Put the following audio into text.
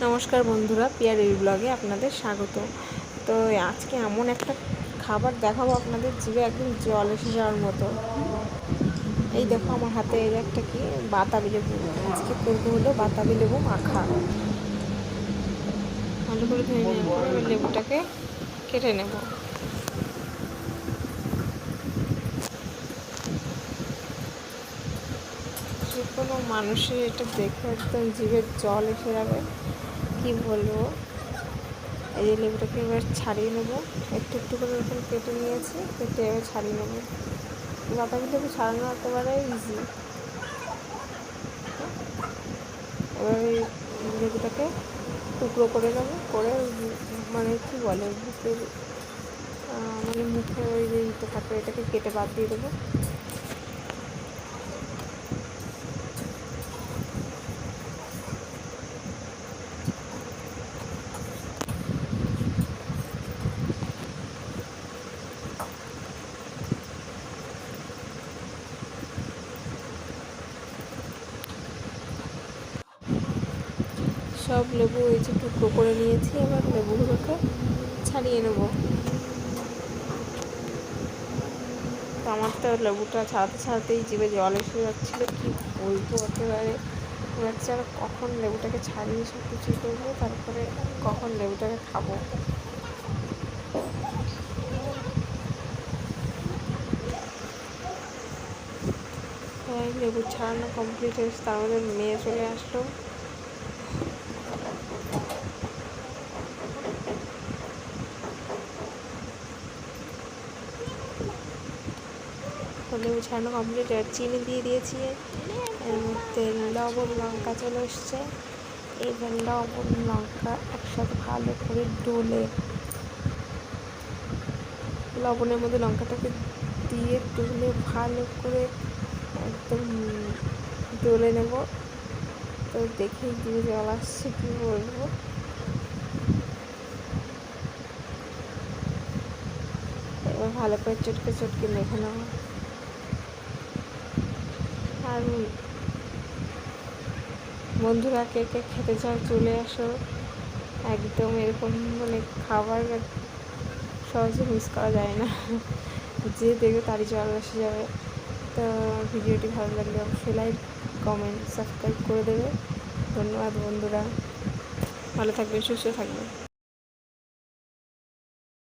নমস্কার বন্ধুরা, পিয়া রিল ব্লগে আপনাদের স্বাগত। তো আজকে এমন একটা খাবার দেখাবো আপনাদের, জিভে একদম জল এসে যাওয়ার মতো। এই দেখো আমার হাতে এই একটা কি বাতাবি লেবু। আজকে করবো হলো বাতাবি লেবু মাখা। ভালো করে ধুয়ে নেওয়ার পরে এবার লেবুটাকে কেটে নেব। যে কোনো মানুষের এটা দেখে একদম জিভের জল এসে যাবে, কি বলবো। এই যে লেবুটাকে এবার ছাড়িয়ে নেবো, একটু একটু করে এরকম কেটে নিয়েছি, কেটে এবার ছাড়িয়ে নেবো। বাতাবি লেবু ছাড়ানো একেবারে ইজি। এবার এই লেবুটাকে টুকরো করে নেবো, করে মানে কী বলে বুকের মানে মুখে ওই যে ইতে থাকে, এটাকে কেটে বাদ দিয়ে দেবো। সব লেবু এই যে টুকরো করে নিয়েছি, এবার লেবুগুলোকে ছাড়িয়ে নেব। তো আমার তো লেবুটা ছাড়াতে ছাড়াতেই জিভে জল এসে যাচ্ছিলো, কি বলবো একেবারে। ভাবছি আর কখন লেবুটাকে ছাড়িয়ে সব কিছু করবো, তারপরে কখন লেবুটাকে খাবো। লেবু ছাড়ানো কমপ্লিট হয়েছে, তার মধ্যে মেয়ে চলে আসলো। লেবু ছাড়ানো কমপ্লিট, আর চিনি দিয়ে দিয়েছি, এর মধ্যে লবণ লঙ্কা চলে এসছে। এবার লবণ লঙ্কা একসাথে ভালো করে ডলে, লবণের মধ্যে লঙ্কাটাকে দিয়ে ডলে ভালো করে একদম ডলে নেব। তো দেখেই দিয়ে জল আসছে, কী বলবো। এবার ভালো করে চটকে চটকে মেখে নেব। আর বন্ধুরা কে কে খেতে চাও চলে আসো। একদম এরকম মানে খাবার সহজে মিস করা যায় না, যে দেখবে তারই জল এসে যাবে। তো ভিডিওটি ভালো লাগলে অবশ্যই লাইক কমেন্ট সাবস্ক্রাইব করে দেবে। ধন্যবাদ বন্ধুরা, ভালো থাকবে, সুস্থ থাকবে।